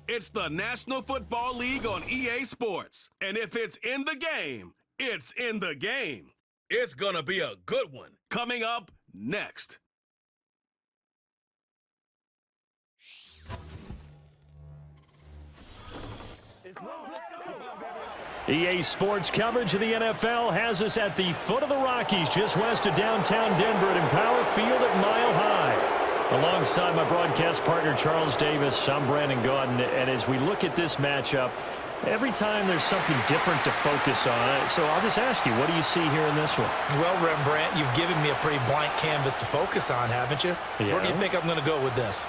It's the National Football League on EA Sports. And if it's in the game, it's in the game. It's gonna be a good one. Coming up next. EA Sports coverage of the NFL has us at the foot of the Rockies, just west of downtown Denver at Empower Field at Mile High. Alongside my broadcast partner, Charles Davis, I'm Brandon Gaudin. And as we look at this matchup, every time there's something different to focus on. So I'll just ask you, what do you see here in this one? Well, Rembrandt, you've given me a pretty blank canvas to focus on, haven't you? Yeah. Where do you think I'm going to go with this?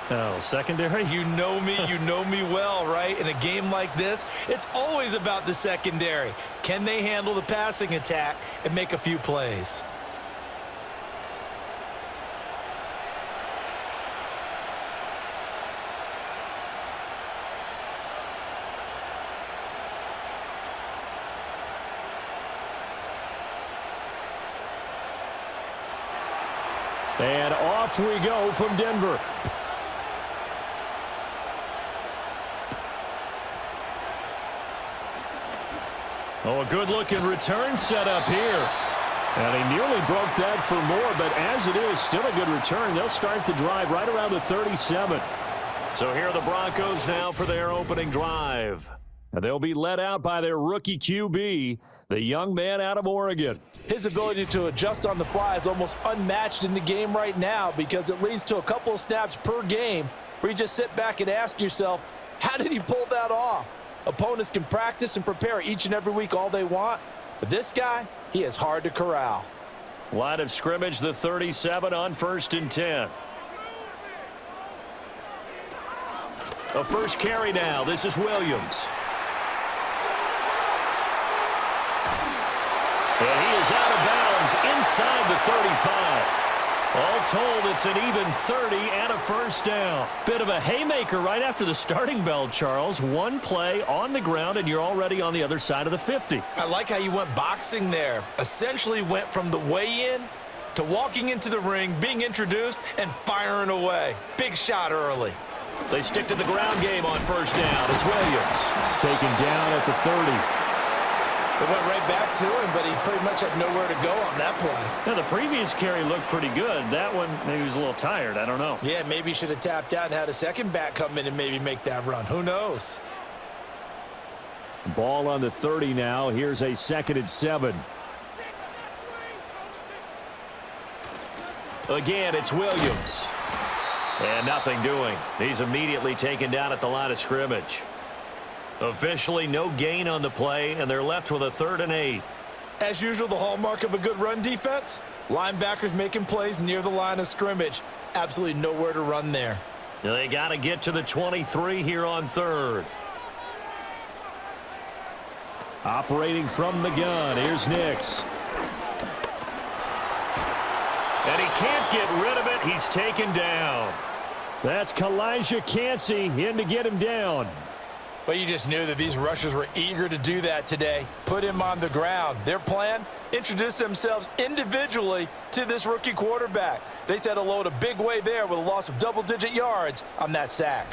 Oh, secondary? You know me well, right? In a game like this, it's always about the secondary. Can they handle the passing attack and make a few plays? And off we go from Denver. Oh, a good-looking return set up here. And he nearly broke that for more, but as it is, still a good return. They'll start the drive right around the 37. So here are the Broncos now for their opening drive. And they'll be led out by their rookie QB, the young man out of Oregon. His ability to adjust on the fly is almost unmatched in the game right now because it leads to a couple of snaps per game where you just sit back and ask yourself, how did he pull that off? Opponents can practice and prepare each and every week all they want, but this guy, he is hard to corral. Line of scrimmage, the 37 on 1st and 10. A first carry now. This is Williams. And he is out of bounds inside the 35. All told, it's an even 30 and a first down. Bit of a haymaker right after the starting bell, Charles. One play on the ground, and you're already on the other side of the 50. I like how you went boxing there. Essentially went from the weigh-in to walking into the ring, being introduced, and firing away. Big shot early. They stick to the ground game on first down. It's Williams. Taken down at the 30. They went right back to him, but he pretty much had nowhere to go on that play. Now, the previous carry looked pretty good. That one, maybe he was a little tired. I don't know. Yeah, maybe he should have tapped out and had a second back come in and maybe make that run. Who knows? Ball on the 30 now. Here's a 2nd and 7. Again, it's Williams. And nothing doing. He's immediately taken down at the line of scrimmage. Officially no gain on the play, and they're left with a 3rd and 8. As usual, the hallmark of a good run defense, linebackers making plays near the line of scrimmage. Absolutely nowhere to run there. They got to get to the 23 here on 3rd. Operating from the gun, here's Nix. And he can't get rid of it. He's taken down. That's Kalijah Cansey in to get him down. But you just knew that these rushers were eager to do that today. Put him on the ground. Their plan, introduce themselves individually to this rookie quarterback. They set a load a big way there with a loss of double-digit yards on that sack.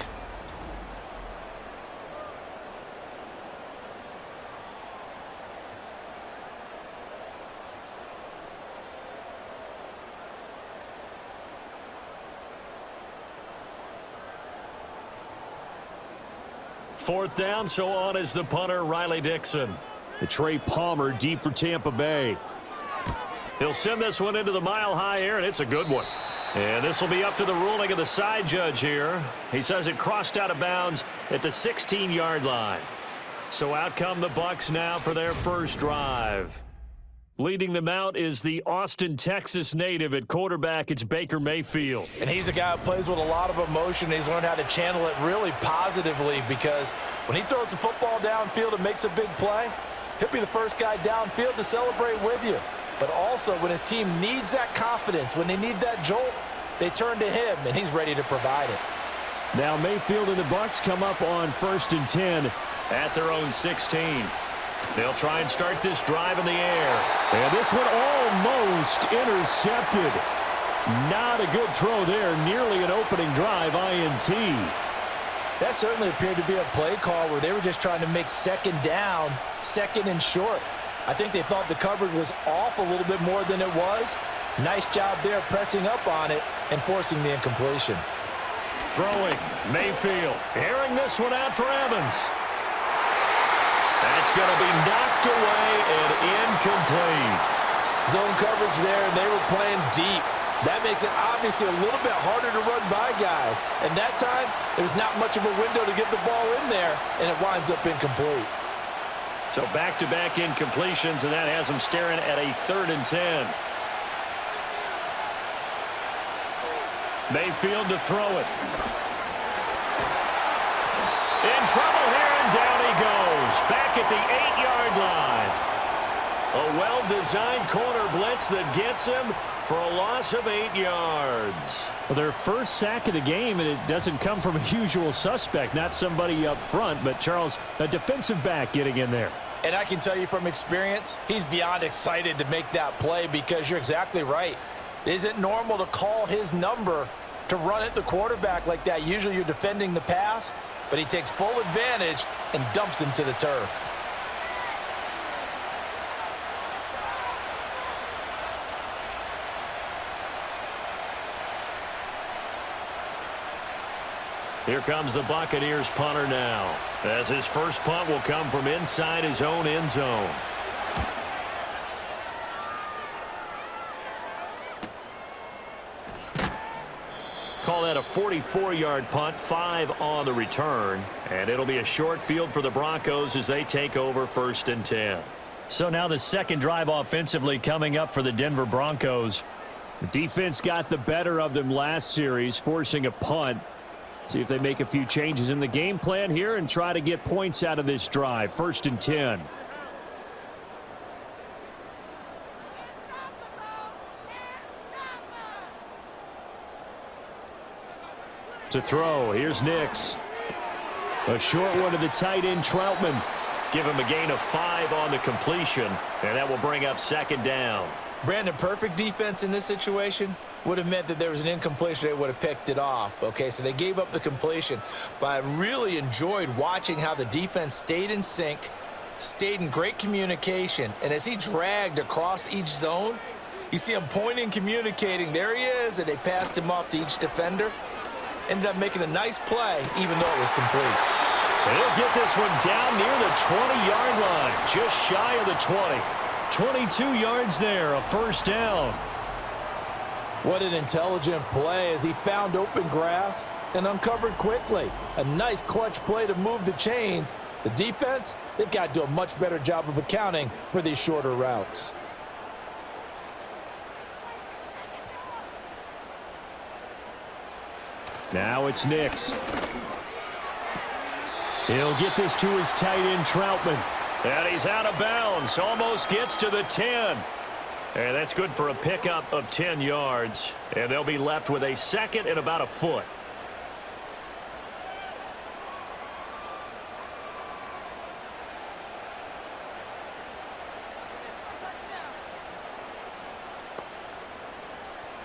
Fourth down, so on is the punter, Riley Dixon. The Trey Palmer deep for Tampa Bay. He'll send this one into the mile-high air, and it's a good one. And this will be up to the ruling of the side judge here. He says it crossed out of bounds at the 16-yard line. So out come the Bucs now for their first drive. Leading them out is the Austin, Texas native at quarterback. It's Baker Mayfield. And he's a guy who plays with a lot of emotion. He's learned how to channel it really positively because when he throws the football downfield and makes a big play, he'll be the first guy downfield to celebrate with you. But also when his team needs that confidence, when they need that jolt, they turn to him, and he's ready to provide it. Now Mayfield and the Bucs come up on 1st and 10 at their own 16. They'll try and start this drive in the air. And this one almost intercepted. Not a good throw there. Nearly an opening drive INT. That certainly appeared to be a play call where they were just trying to make second down, second and short. I think they thought the coverage was off a little bit more than it was. Nice job there pressing up on it and forcing the incompletion. Throwing, Mayfield, airing this one out for Evans. That's going to be knocked away and incomplete. Zone coverage there, and they were playing deep. That makes it obviously a little bit harder to run by guys. And that time, there's not much of a window to get the ball in there, and it winds up incomplete. So back-to-back incompletions, and that has them staring at a 3rd and 10. Mayfield to throw it. In trouble here, and down he goes. Back at the 8-yard line. A well-designed corner blitz that gets him for a loss of 8 yards. Well, their first sack of the game, and it doesn't come from a usual suspect, not somebody up front, but Charles, a defensive back getting in there. And I can tell you from experience, he's beyond excited to make that play because you're exactly right. It isn't normal to call his number to run at the quarterback like that. Usually you're defending the pass, but he takes full advantage and dumps him to the turf. Here comes the Buccaneers punter now, as his first punt will come from inside his own end zone. Call that a 44-yard punt, 5 on the return, and it'll be a short field for the Broncos as they take over 1st and 10. So now the second drive offensively coming up for the Denver Broncos. The defense got the better of them last series, forcing a punt. See if they make a few changes in the game plan here and try to get points out of this drive. 1st and 10. To throw, here's Nix. A short one to the tight end, Troutman. Give him a gain of 5 on the completion, and that will bring up 2nd down. Brandon, perfect defense in this situation would have meant that there was an incompletion. They would have picked it off. Okay, so they gave up the completion. But I really enjoyed watching how the defense stayed in sync, stayed in great communication. And as he dragged across each zone, you see him pointing, communicating. There he is, and they passed him off to each defender. Ended up making a nice play, even though it was complete. And he'll get this one down near the 20-yard line, just shy of the 20. 22 yards there, a 1st down. What an intelligent play as he found open grass and uncovered quickly. A nice clutch play to move the chains. The defense, they've got to do a much better job of accounting for these shorter routes. Now it's Nix. He'll get this to his tight end, Troutman. And he's out of bounds, almost gets to the 10. And that's good for a pickup of 10 yards. And they'll be left with a 2nd and about a foot.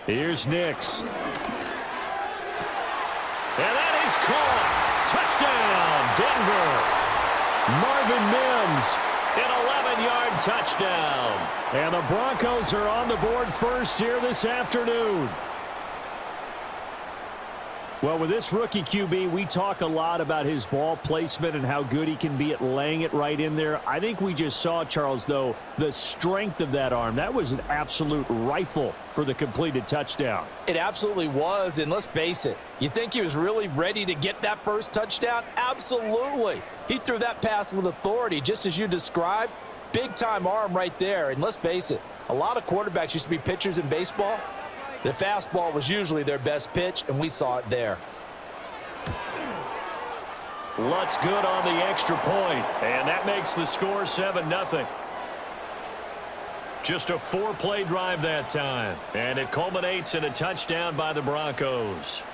Here's Nix. And that is caught. Touchdown, Denver. Marvin Mims. An 11-yard touchdown. And the Broncos are on the board first here this afternoon. Well, with this rookie QB, we talk a lot about his ball placement and how good he can be at laying it right in there. I think we just saw, Charles, though, the strength of that arm. That was an absolute rifle for the completed touchdown. It absolutely was, and let's face it, you think he was really ready to get that first touchdown? Absolutely. He threw that pass with authority, just as you described. Big-time arm right there, and let's face it, a lot of quarterbacks used to be pitchers in baseball. The fastball was usually their best pitch, and we saw it there. Lutz good on the extra point, and that makes the score 7-0. Just a 4-play drive that time, and it culminates in a touchdown by the Broncos.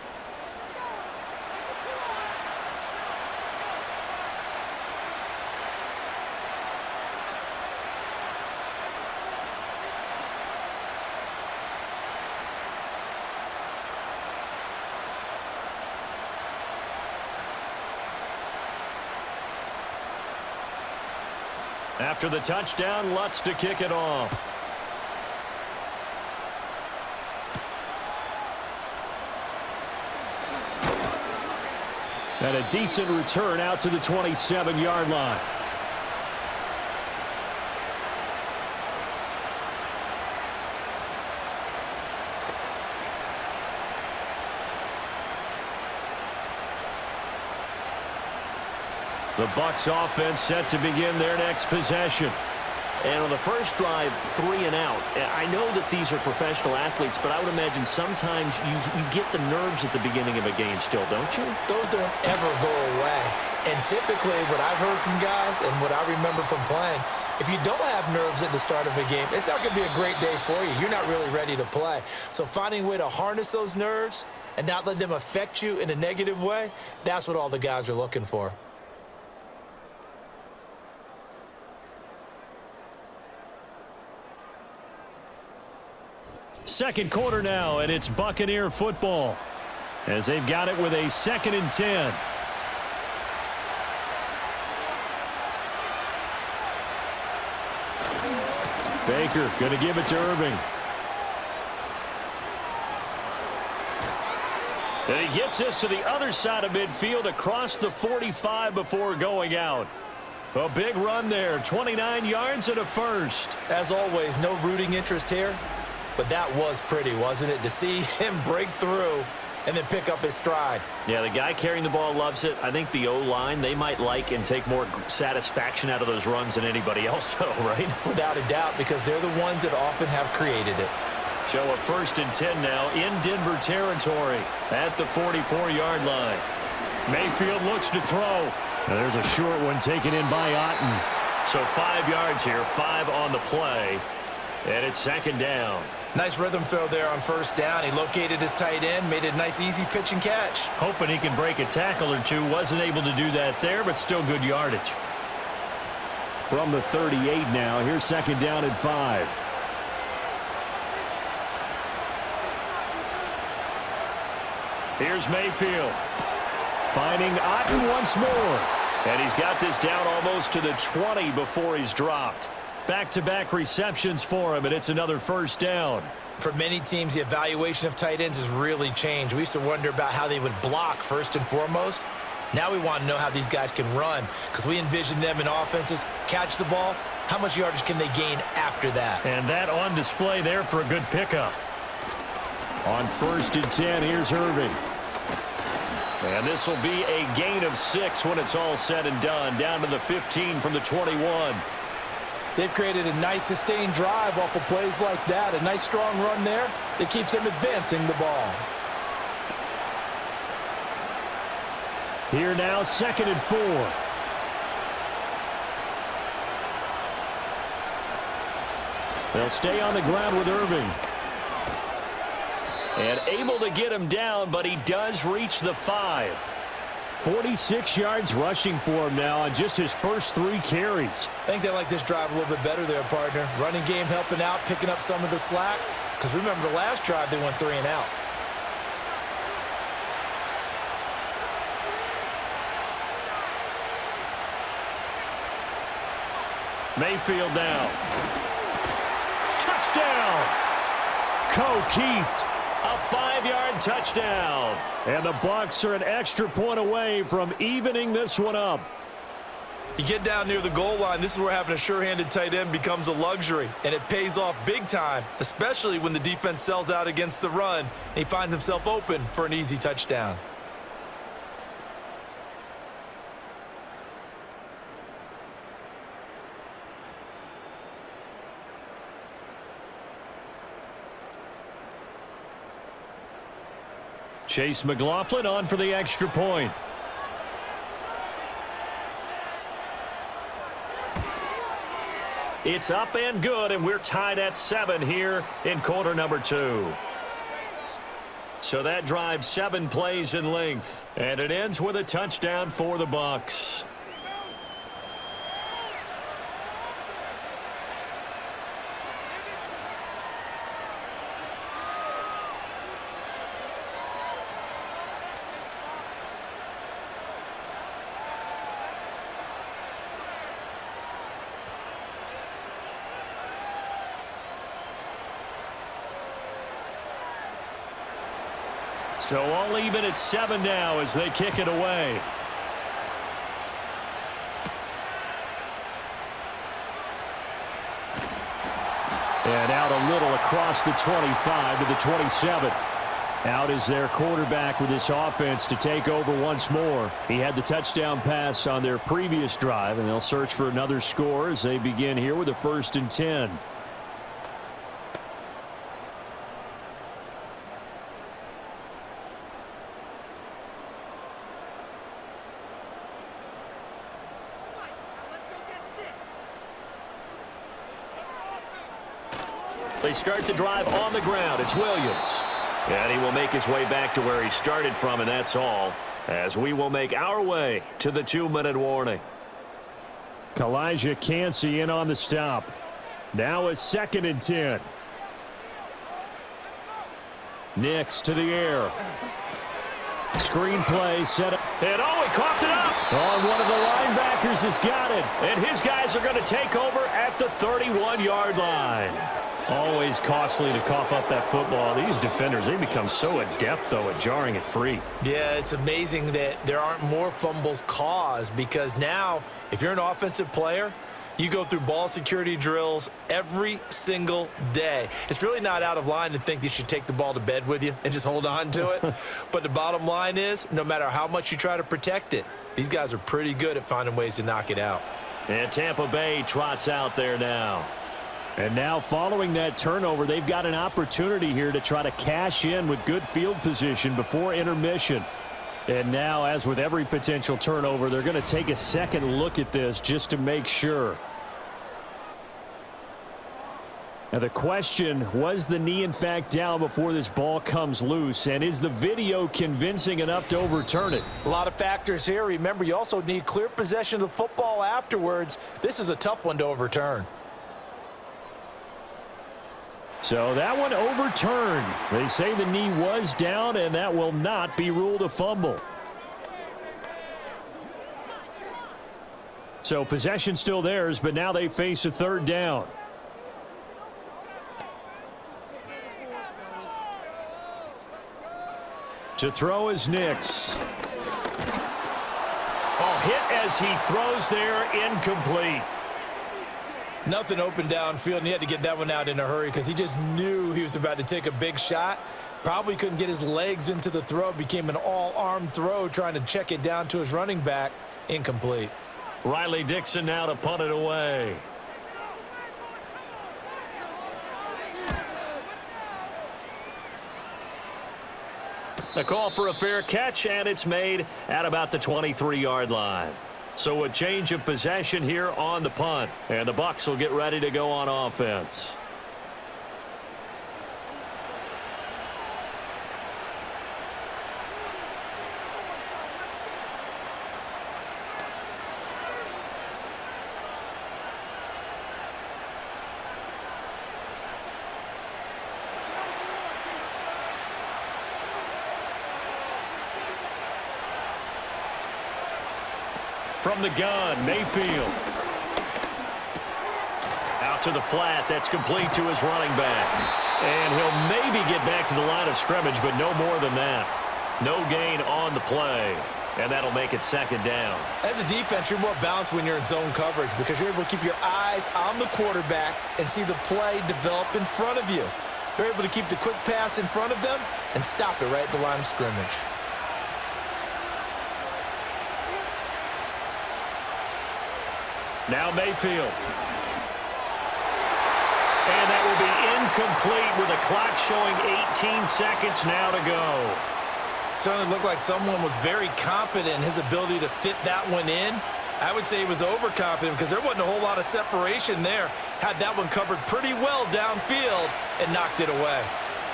After the touchdown, Lutz to kick it off. And a decent return out to the 27-yard line. The Bucs offense set to begin their next possession. And on the first drive, 3 and out. I know that these are professional athletes, but I would imagine sometimes you get the nerves at the beginning of a game still, don't you? Those don't ever go away. And typically what I've heard from guys and what I remember from playing, if you don't have nerves at the start of a game, it's not going to be a great day for you. You're not really ready to play. So finding a way to harness those nerves and not let them affect you in a negative way, that's what all the guys are looking for. Second quarter now, and it's Buccaneer football as they've got it with a 2nd and 10. Baker going to give it to Irving. And he gets this to the other side of midfield across the 45 before going out. A big run there, 29 yards and a first. As always, no rooting interest here. But that was pretty, wasn't it, to see him break through and then pick up his stride. Yeah, the guy carrying the ball loves it. I think the O-line, they might like and take more satisfaction out of those runs than anybody else, though, right? Without a doubt, because they're the ones that often have created it. So a 1st and 10 now in Denver territory at the 44-yard line. Mayfield looks to throw. Now there's a short one taken in by Otten. So 5 yards here, 5 on the play. And it's 2nd down. Nice rhythm throw there on 1st down. He located his tight end, made a nice easy pitch and catch. Hoping he can break a tackle or two. Wasn't able to do that there, but still good yardage. From the 38 now, here's 2nd down and 5. Here's Mayfield. Finding Otten once more. And he's got this down almost to the 20 before he's dropped. Back-to-back receptions for him, and it's another 1st down. For many teams, the evaluation of tight ends has really changed. We used to wonder about how they would block first and foremost. Now we want to know how these guys can run, because we envision them in offenses, catch the ball, how much yardage can they gain after that? And that on display there for a good pickup. On 1st and 10, here's Irving. And this will be a gain of 6 when it's all said and done, down to the 15 from the 21. They've created a nice sustained drive off of plays like that. A nice strong run there that keeps them advancing the ball. Here now, 2nd and 4. They'll stay on the ground with Irving. And able to get him down, but he does reach the 5. 46 yards rushing for him now on just his first 3 carries. I think they like this drive a little bit better there, partner. Running game helping out, picking up some of the slack. Because remember, the last drive they went 3 and out. Mayfield now. Touchdown! Keeft. A 5-yard touchdown. And the Bucs are an extra point away from evening this one up. You get down near the goal line, this is where having a sure-handed tight end becomes a luxury. And it pays off big time, especially when the defense sells out against the run. And he finds himself open for an easy touchdown. Chase McLaughlin on for the extra point. It's up and good, and we're tied at 7 here in quarter number 2. So that drives 7 plays in length, and it ends with a touchdown for the Bucs. So all even at 7 now as they kick it away. And out a little across the 25 to the 27. Out is their quarterback with this offense to take over once more. He had the touchdown pass on their previous drive, and they'll search for another score as they begin here with a 1st and 10. They start the drive on the ground. It's Williams. And he will make his way back to where he started from, and that's all, as we will make our way to the 2-minute warning. Kalijah Cansey in on the stop. Now a 2nd and 10. Nix to the air. Screen play set up. And oh, he coughed it up. Oh, one of the linebackers has got it. And his guys are going to take over at the 31-yard line. Always costly to cough up that football. These defenders, they become so adept, though, at jarring it free. Yeah, it's amazing that there aren't more fumbles caused, because now, if you're an offensive player, you go through ball security drills every single day. It's really not out of line to think you should take the ball to bed with you and just hold on to it. But the bottom line is, no matter how much you try to protect it, these guys are pretty good at finding ways to knock it out. And Tampa Bay trots out there now. And now following that turnover, they've got an opportunity here to try to cash in with good field position before intermission. And now, as with every potential turnover, they're going to take a second look at this just to make sure. Now the question, was the knee in fact down before this ball comes loose? And is the video convincing enough to overturn it? A lot of factors here. Remember, you also need clear possession of the football afterwards. This is a tough one to overturn. So that one overturned. They say the knee was down, and that will not be ruled a fumble. So possession still theirs, but now they face a 3rd down. To throw is Nix. Oh, hit as he throws there, incomplete. Nothing open downfield, and he had to get that one out in a hurry because he just knew he was about to take a big shot. Probably couldn't get his legs into the throw. Became an all-arm throw trying to check it down to his running back. Incomplete. Riley Dixon now to punt it away. A call for a fair catch, and it's made at about the 23-yard line. So a change of possession here on the punt. And the Bucs will get ready to go on offense. From the gun, Mayfield. Out to the flat. That's complete to his running back. And he'll maybe get back to the line of scrimmage, but no more than that. No gain on the play. And that'll make it 2nd down. As a defense, you're more balanced when you're in zone coverage because you're able to keep your eyes on the quarterback and see the play develop in front of you. They're able to keep the quick pass in front of them and stop it right at the line of scrimmage. Now Mayfield. And that will be incomplete with a clock showing 18 seconds now to go. Certainly looked like someone was very confident in his ability to fit that one in. I would say he was overconfident because there wasn't a whole lot of separation there. Had that one covered pretty well downfield and knocked it away.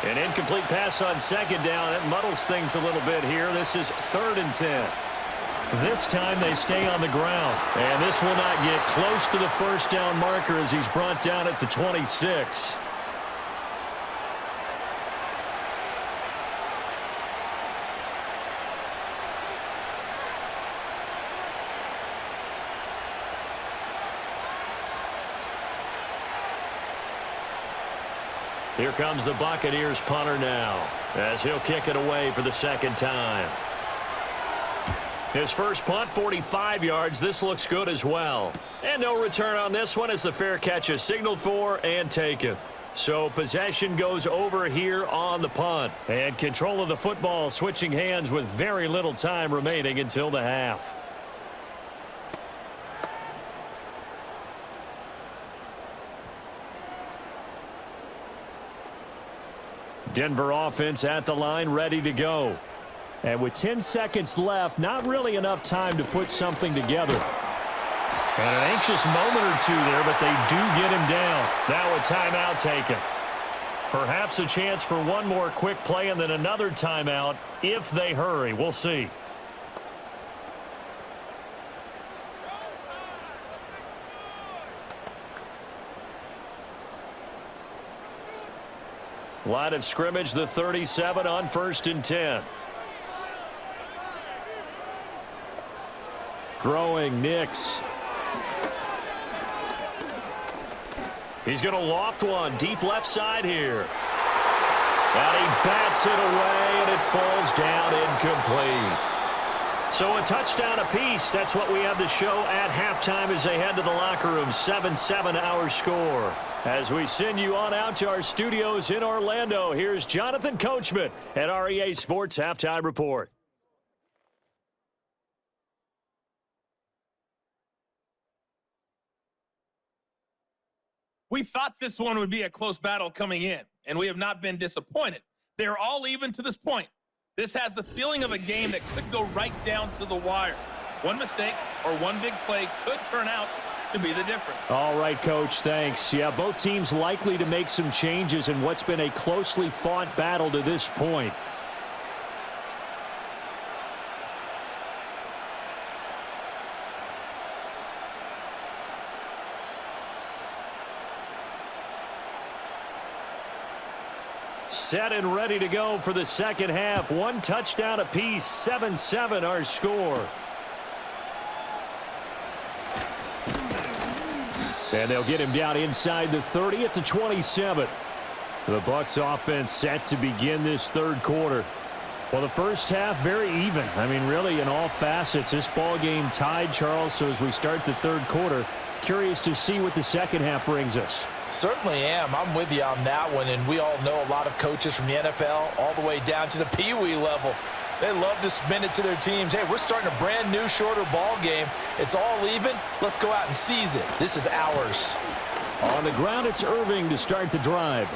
An incomplete pass on 2nd down. That muddles things a little bit here. This is 3rd and 10. This time they stay on the ground. And this will not get close to the 1st down marker as he's brought down at the 26. Here comes the Buccaneers punter now. as he'll kick it away for the second time. His first punt, 45 yards. This looks good as well. And no return on this one as the fair catch is signaled for and taken. So possession goes over here on the punt. And control of the football switching hands with very little time remaining until the half. Denver offense at the line, ready to go. And with 10 seconds left, not really enough time to put something together. And an anxious moment or two there, but they do get him down. Now a timeout taken. Perhaps a chance for one more quick play and then another timeout if they hurry. We'll see. Line of scrimmage, the 37 on 1st and 10. Throwing, Nix. He's going to loft one deep left side here. And he bats it away, and it falls down incomplete. So a touchdown apiece. That's what we have to show at halftime as they head to the locker room. 7-7 our score. As we send you on out to our studios in Orlando, here's Jonathan Coachman at our EA Sports Halftime Report. We thought this one would be a close battle coming in, and we have not been disappointed. They're all even to this point. This has the feeling of a game that could go right down to the wire. One mistake or one big play could turn out to be the difference. All right, Coach, thanks. Yeah, both teams likely to make some changes in what's been a closely fought battle to this point. Set and ready to go for the second half. One touchdown apiece, 7-7 our score. And they'll get him down inside the 30 at the 27. The Bucs offense set to begin this third quarter. Well, the first half very even. I mean, really in all facets. This ball game tied, Charles. So as we start the third quarter, curious to see what the second half brings us. Certainly am. I'm with you on that one, and we all know a lot of coaches from the NFL all the way down to the Pee-wee level. They love to spin it to their teams. Hey, we're starting a brand new, shorter ball game. It's all even. Let's go out and seize it. This is ours. On the ground, it's Irving to start the drive.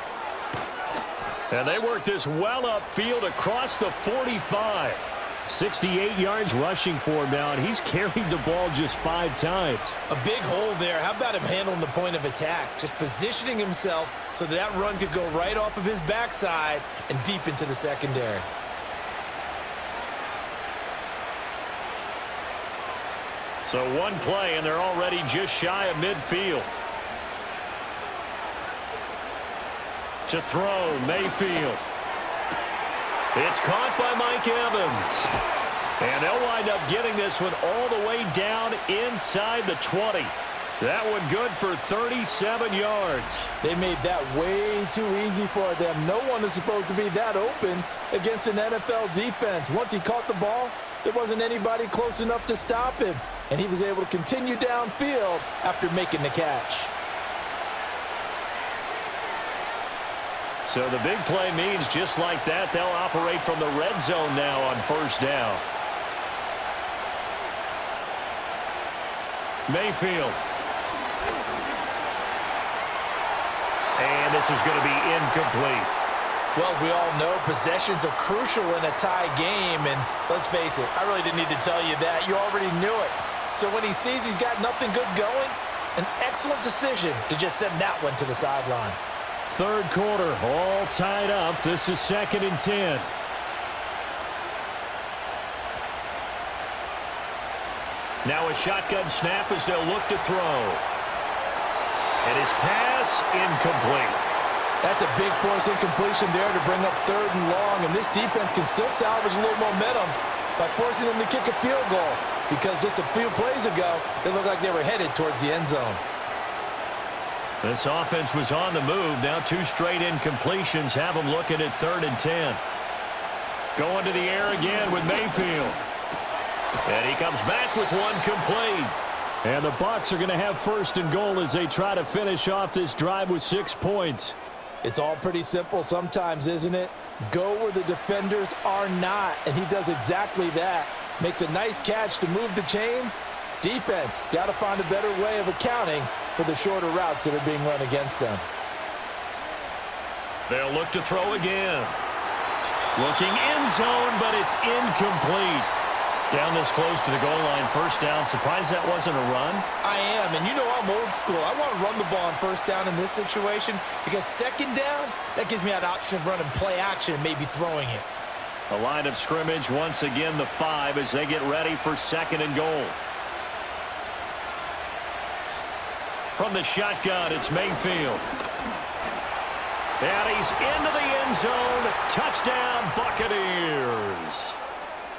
And they work this well upfield across the 45. 68 yards rushing for him now, and he's carried the ball just 5 times. A big hole there. How about him handling the point of attack? Just positioning himself so that run could go right off of his backside and deep into the secondary. So one play, and they're already just shy of midfield. To throw, Mayfield. It's caught by Mike Evans. And they'll wind up getting this one all the way down inside the 20. That one good for 37 yards. They made that way too easy for them. No one is supposed to be that open against an NFL defense. Once he caught the ball, there wasn't anybody close enough to stop him. And he was able to continue downfield after making the catch. So the big play means just like that, they'll operate from the red zone now on first down. Mayfield. And this is going to be incomplete. Well, we all know possessions are crucial in a tie game. And let's face it, I really didn't need to tell you that. You already knew it. So when he sees he's got nothing good going, an excellent decision to just send that one to the sideline. Third quarter, all tied up. This is 2nd and 10. Now a shotgun snap as they'll look to throw. And his pass incomplete. That's a big force incompletion there to bring up 3rd and long. And this defense can still salvage a little momentum by forcing them to kick a field goal. Because just a few plays ago, they looked like they were headed towards the end zone. This offense was on the move. Now 2 straight incompletions have them looking at 3rd and 10. Going to the air again with Mayfield. And he comes back with one complete. And the Bucs are going to have first and goal as they try to finish off this drive with 6 points. It's all pretty simple sometimes, isn't it? Go where the defenders are not, and he does exactly that. Makes a nice catch to move the chains. Defense, got to find a better way of accounting for the shorter routes that are being run against them. They'll look to throw again. Looking end zone, but it's incomplete. Down this close to the goal line, first down. Surprised that wasn't a run? I am, and you know I'm old school. I want to run the ball on first down in this situation because second down, that gives me that option of running play action and maybe throwing it. A line of scrimmage, once again the 5 as they get ready for second and goal. From the shotgun, it's Mayfield. And he's into the end zone. Touchdown, Buccaneers.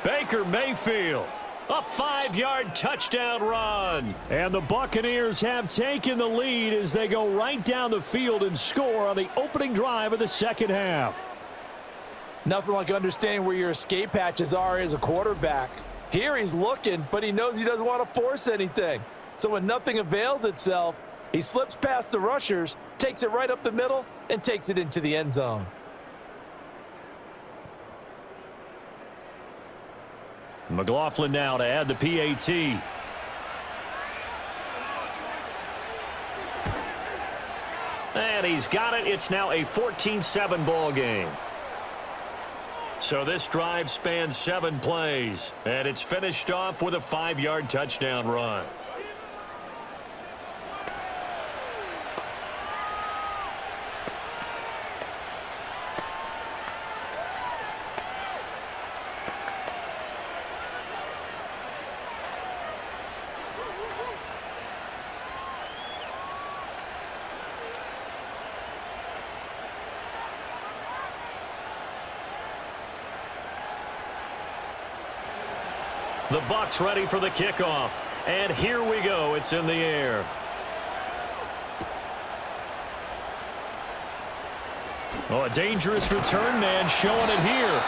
Baker Mayfield, a 5-yard touchdown run. And the Buccaneers have taken the lead as they go right down the field and score on the opening drive of the second half. Nothing like understanding where your escape hatches are as a quarterback. Here he's looking, but he knows he doesn't want to force anything. So when nothing avails itself, he slips past the rushers, takes it right up the middle, and takes it into the end zone. McLaughlin now to add the PAT. And he's got it. It's now a 14-7 ball game. So this drive spans 7 plays, and it's finished off with a 5-yard touchdown run. The Bucs ready for the kickoff. And here we go. It's in the air. Oh, a dangerous return man showing it here.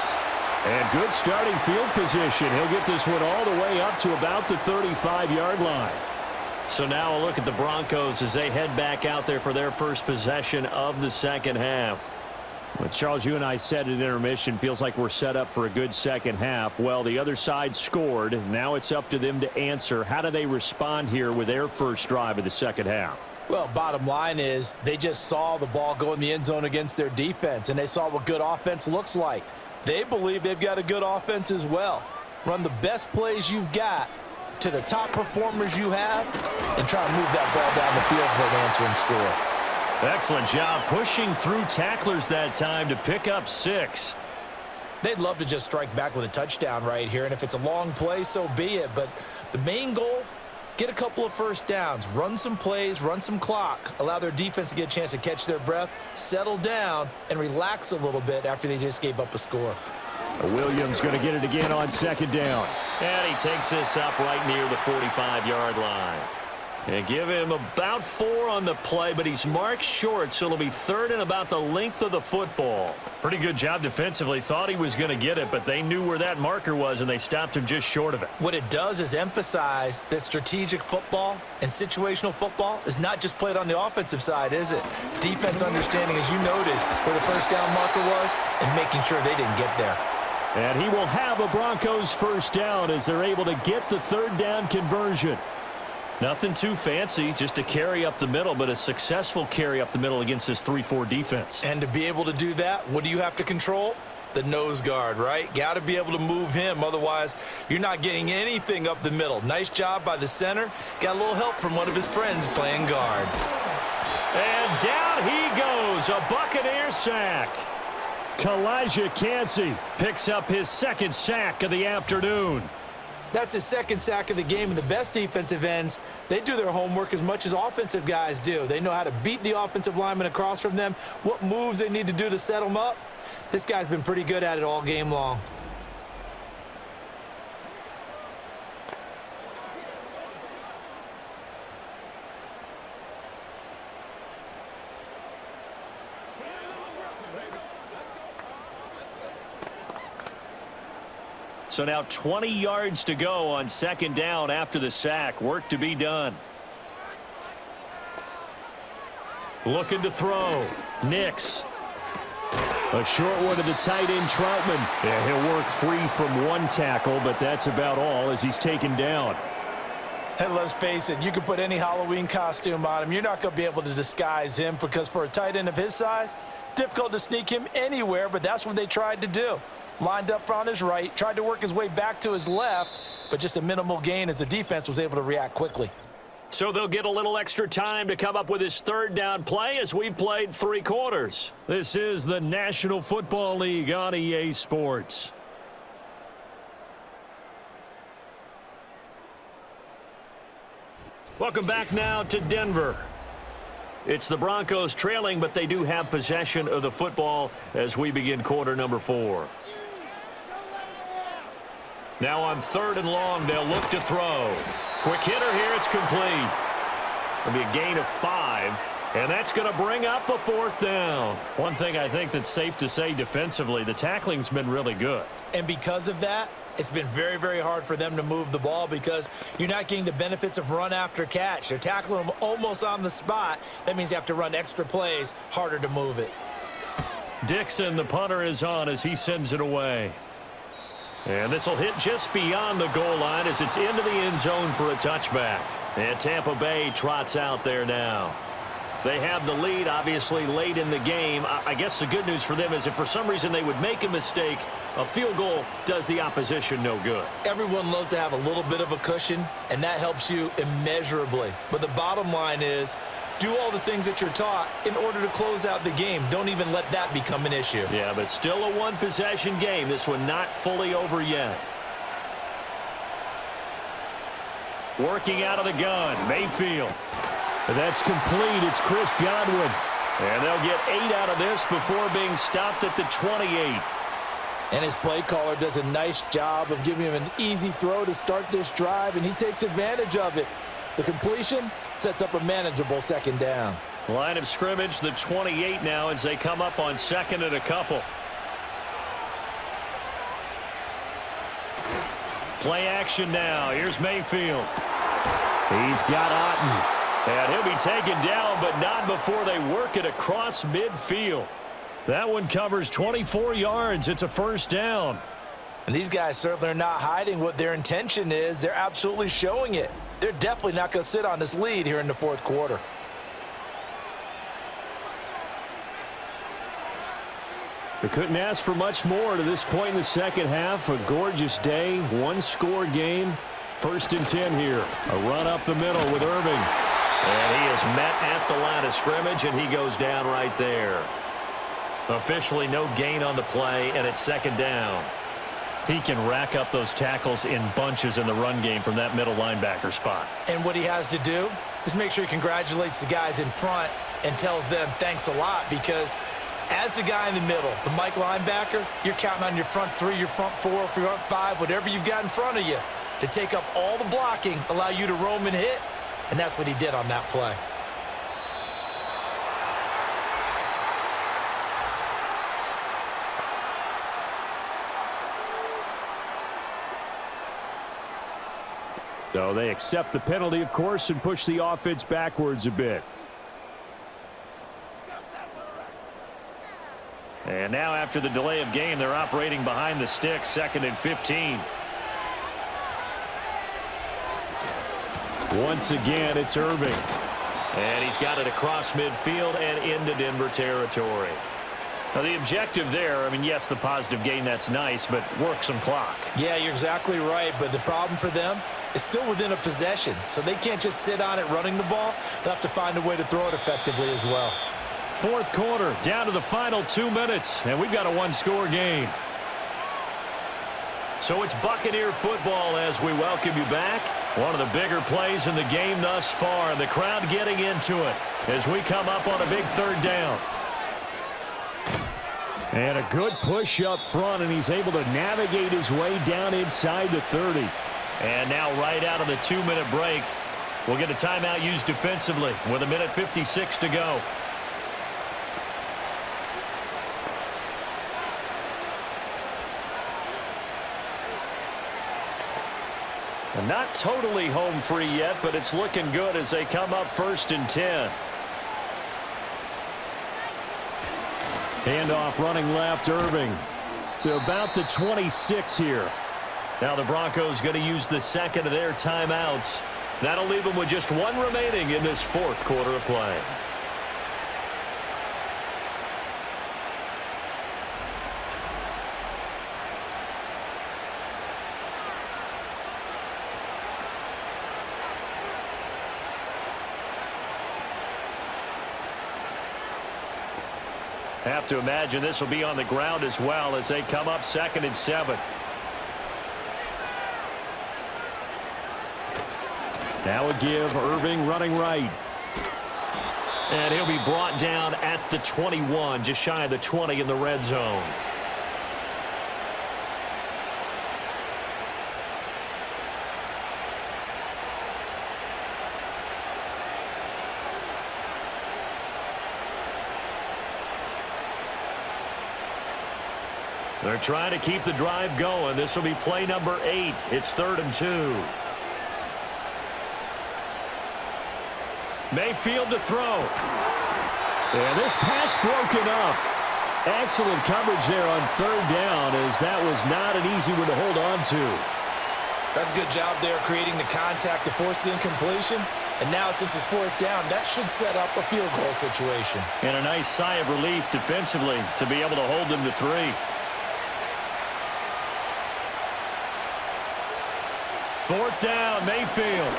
And good starting field position. He'll get this one all the way up to about the 35-yard line. So now a look at the Broncos as they head back out there for their first possession of the second half. Well, Charles, you and I said at intermission, feels like we're set up for a good second half. Well, the other side scored. Now it's up to them to answer. How do they respond here with their first drive of the second half? Well, bottom line is they just saw the ball go in the end zone against their defense, and they saw what good offense looks like. They believe they've got a good offense as well. Run the best plays you've got to the top performers you have and try to move that ball down the field for an answering score. Excellent job pushing through tacklers that time to pick up 6. They'd love to just strike back with a touchdown right here, and if it's a long play, so be it. But the main goal, get a couple of first downs, run some plays, run some clock, allow their defense to get a chance to catch their breath, settle down, and relax a little bit after they just gave up a score. Williams going to get it again on second down. And he takes this up right near the 45-yard line. And give him about 4 on the play, but he's marked short, so it'll be third and about the length of the football. Pretty good job defensively. Thought he was going to get it, but they knew where that marker was, and they stopped him just short of it. What it does is emphasize that strategic football and situational football is not just played on the offensive side, is it? Defense understanding, as you noted, where the first down marker was and making sure they didn't get there. And he will have a Broncos first down as they're able to get the third down conversion. Nothing too fancy, just a carry up the middle, but a successful carry up the middle against this 3-4 defense. And to be able to do that, what do you have to control? The nose guard, right? Got to be able to move him. Otherwise, you're not getting anything up the middle. Nice job by the center. Got a little help from one of his friends playing guard. And down he goes, a Buccaneer sack. Kalijah Kancey picks up his second sack of the afternoon. That's his second sack of the game, and the best defensive ends, they do their homework as much as offensive guys do. They know how to beat the offensive lineman across from them, what moves they need to do to set them up. This guy's been pretty good at it all game long. So now 20 yards to go on second down after the sack. Work to be done. Looking to throw. Nix. A short one to the tight end, Troutman. Yeah, he'll work free from one tackle, but that's about all as he's taken down. And let's face it, you can put any Halloween costume on him. You're not going to be able to disguise him because for a tight end of his size, difficult to sneak him anywhere, but that's what they tried to do. Lined up on his right, tried to work his way back to his left, but just a minimal gain as the defense was able to react quickly. So they'll get a little extra time to come up with his third down play as we've played 3 quarters. This is the National Football League on EA Sports. Welcome back now to Denver. It's the Broncos trailing, but they do have possession of the football as we begin quarter number 4. Now on 3rd and long, they'll look to throw. Quick hitter here, it's complete. It'll be a gain of 5, and that's going to bring up a 4th down. One thing I think that's safe to say defensively, the tackling's been really good. And because of that, it's been very, very hard for them to move the ball because you're not getting the benefits of run after catch. They're tackling them almost on the spot. That means you have to run extra plays, harder to move it. Dixon, the punter, is on as he sends it away. And this will hit just beyond the goal line as it's into the end zone for a touchback. And Tampa Bay trots out there now. They have the lead, obviously, late in the game. I guess the good news for them is if for some reason they would make a mistake, a field goal does the opposition no good. Everyone loves to have a little bit of a cushion, and that helps you immeasurably. But the bottom line is, do all the things that you're taught in order to close out the game. Don't even let that become an issue. Yeah, but still a one-possession game. This one not fully over yet. Working out of the gun, Mayfield. That's complete. It's Chris Godwin. And they'll get 8 out of this before being stopped at the 28. And his play caller does a nice job of giving him an easy throw to start this drive, and he takes advantage of it. The completion sets up a manageable 2nd down. Line of scrimmage, the 28 now as they come up on 2nd and a couple. Play action now. Here's Mayfield. He's got Otten. And he'll be taken down, but not before they work it across midfield. That one covers 24 yards. It's a 1st down. And these guys certainly are not hiding what their intention is. They're absolutely showing it. They're definitely not going to sit on this lead here in the 4th quarter. They couldn't ask for much more to this point in the 2nd half. A gorgeous day, 1-score game. 1st and 10 here. A run up the middle with Irving. And he is met at the line of scrimmage, and he goes down right there. Officially no gain on the play, and it's 2nd down. He can rack up those tackles in bunches in the run game from that middle linebacker spot. And what he has to do is make sure he congratulates the guys in front and tells them thanks a lot, because as the guy in the middle, the Mike linebacker, you're counting on your front 3, your front 4, your front 5, whatever you've got in front of you to take up all the blocking, allow you to roam and hit. And that's what he did on that play. So they accept the penalty, of course, and push the offense backwards a bit. And now after the delay of game, they're operating behind the sticks, 2nd and 15. Once again, it's Irving. And he's got it across midfield and into Denver territory. Now, the objective there, I mean, yes, the positive gain, that's nice, but work some clock. Yeah, you're exactly right, but the problem for them is still within a possession, so they can't just sit on it running the ball. They'll have to find a way to throw it effectively as well. 4th quarter, down to the final 2 minutes, and we've got a 1-score game. So it's Buccaneer football as we welcome you back. One of the bigger plays in the game thus far, and the crowd getting into it as we come up on a big 3rd down. And a good push up front, and he's able to navigate his way down inside the 30. And now right out of the 2-minute break, we'll get a timeout used defensively with 1:56 to go. And not totally home free yet, but it's looking good as they come up 1st and 10. Handoff running left, Irving to about the 26 here. Now the Broncos going to use the second of their timeouts. That'll leave them with just one remaining in this 4th quarter of play. Have to imagine this will be on the ground as well as they come up 2nd and 7. Now a give, Irving running right. And he'll be brought down at the 21, just shy of the 20 in the red zone. They're trying to keep the drive going. This will be play number 8. It's 3rd and 2. Mayfield to throw. And this pass broken up. Excellent coverage there on 3rd down, as that was not an easy one to hold on to. That's a good job there creating the contact to force the incompletion. And now since it's 4th down, that should set up a field goal situation. And a nice sigh of relief defensively to be able to hold them to 3. 4th down, Mayfield.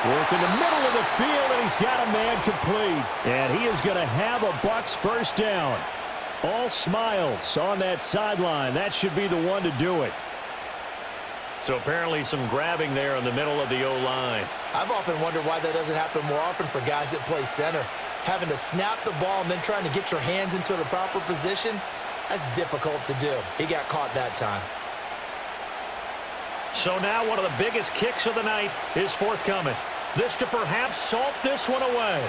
Work in the middle of the field, and he's got a man complete. And he is going to have a Bucs 1st down. All smiles on that sideline. That should be the one to do it. So apparently some grabbing there in the middle of the O-line. I've often wondered why that doesn't happen more often for guys that play center. Having to snap the ball and then trying to get your hands into the proper position, that's difficult to do. He got caught that time. So now one of the biggest kicks of the night is forthcoming. This to perhaps salt this one away.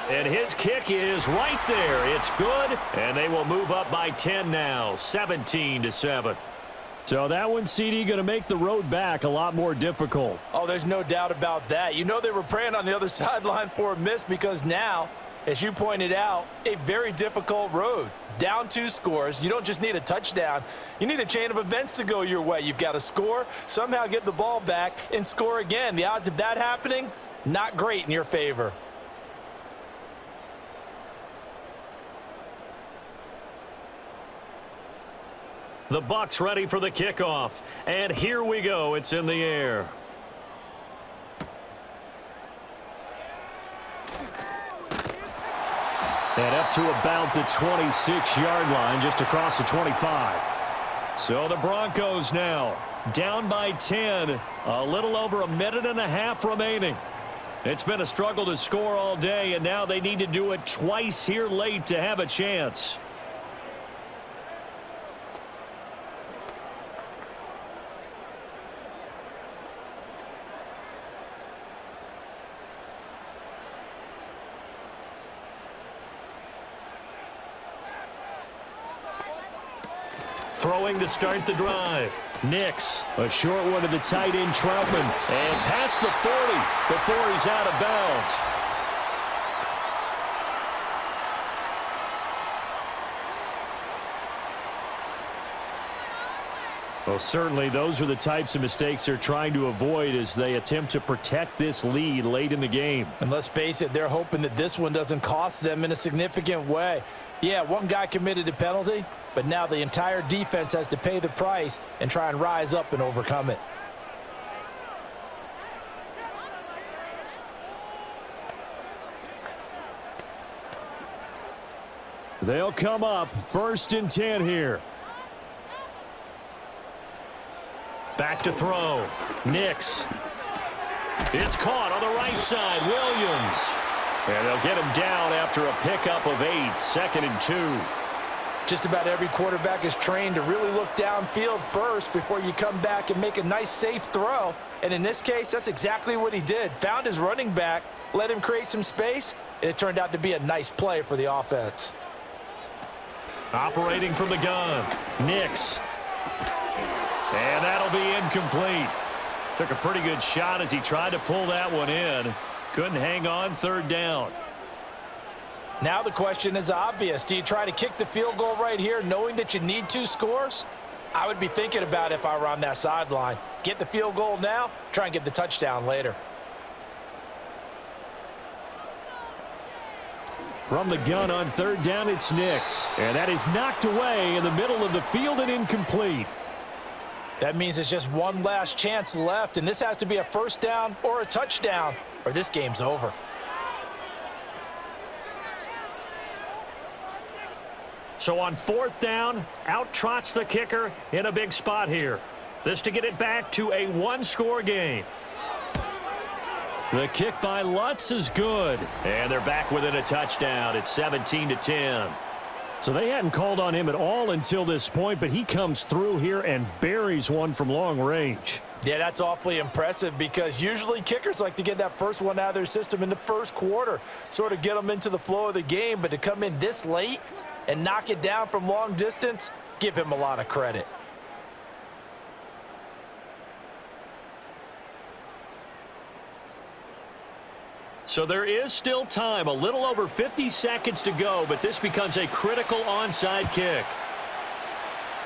And his kick is right there. It's good, and they will move up by 10 now, 17-7. So that one, CD, going to make the road back a lot more difficult. Oh, there's no doubt about that. You know they were praying on the other sideline for a miss because now, as you pointed out, a very difficult road. Down 2 scores. You don't just need a touchdown. You need a chain of events to go your way. You've got to score, somehow get the ball back, and score again. The odds of that happening, not great in your favor. The Bucs ready for the kickoff. And here we go. It's in the air. And up to about the 26-yard line, just across the 25. So the Broncos now down by 10, a little over a minute and a half remaining. It's been a struggle to score all day, and now they need to do it twice here late to have a chance. Throwing to start the drive. Nix, a short one to the tight end, Troutman. And past the 40 before he's out of bounds. Well, certainly those are the types of mistakes they're trying to avoid as they attempt to protect this lead late in the game. And let's face it, they're hoping that this one doesn't cost them in a significant way. Yeah, one guy committed a penalty, but now the entire defense has to pay the price and try and rise up and overcome it. They'll come up 1st and 10 here. Back to throw. Nix. It's caught on the right side. Williams. And they'll get him down after a pickup of 8. 2nd and 2. Just about every quarterback is trained to really look downfield first before you come back and make a nice, safe throw. And in this case, that's exactly what he did. Found his running back, let him create some space, and it turned out to be a nice play for the offense. Operating from the gun. Nix. And that'll be incomplete. Took a pretty good shot as he tried to pull that one in. Couldn't hang on third down. Now the question is obvious. Do you try to kick the field goal right here knowing that you need 2 scores? I would be thinking about it if I were on that sideline. Get the field goal now, try and get the touchdown later. From the gun on third down, it's Nix. And that is knocked away in the middle of the field and incomplete. That means there's just one last chance left, and this has to be a first down or a touchdown, or this game's over. So on fourth down, out trots the kicker in a big spot here. This to get it back to a 1-score game. The kick by Lutz is good. And they're back within a touchdown. It's 17-10. So they hadn't called on him at all until this point, but he comes through here and buries one from long range. Yeah, that's awfully impressive because usually kickers like to get that first one out of their system in the first quarter, sort of get them into the flow of the game, but to come in this late and knock it down from long distance, give him a lot of credit. So there is still time, a little over 50 seconds to go, but this becomes a critical onside kick.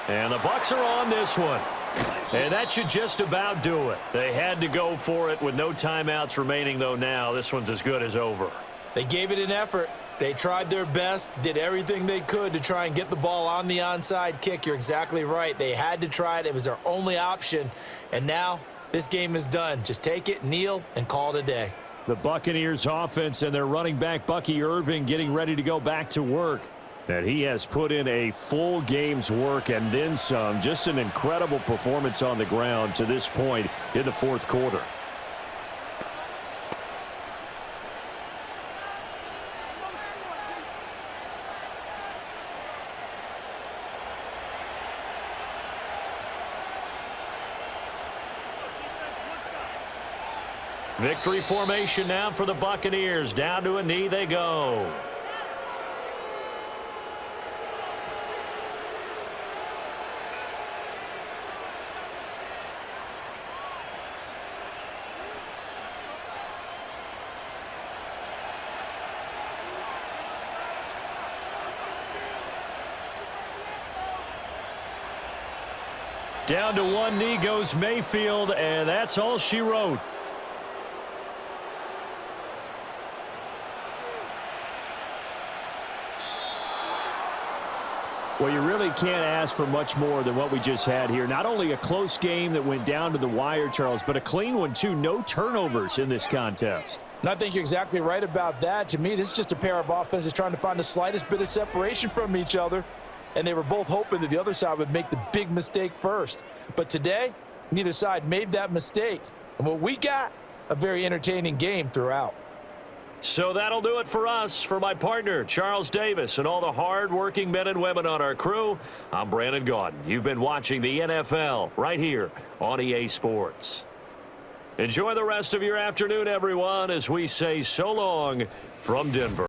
And the Bucs are on this one. And that should just about do it. They had to go for it with no timeouts remaining, though now. This one's as good as over. They gave it an effort. They tried their best, did everything they could to try and get the ball on the onside kick. You're exactly right. They had to try it. It was their only option. And now this game is done. Just take it, kneel, and call it a day. The Buccaneers offense and their running back Bucky Irving getting ready to go back to work. And he has put in a full game's work and then some. Just an incredible performance on the ground to this point in the fourth quarter. Victory formation now for the Buccaneers. Down to a knee they go. Down to one knee goes Mayfield, and that's all she wrote. Well, you really can't ask for much more than what we just had here. Not only a close game that went down to the wire, Charles, but a clean one, too. No turnovers in this contest. And I think you're exactly right about that. To me, this is just a pair of offenses trying to find the slightest bit of separation from each other. And they were both hoping that the other side would make the big mistake first. But today, neither side made that mistake. And what we got, a very entertaining game throughout. So that'll do it for us. For my partner, Charles Davis, and all the hard-working men and women on our crew, I'm Brandon Gaudin. You've been watching the NFL right here on EA Sports. Enjoy the rest of your afternoon, everyone, as we say so long from Denver.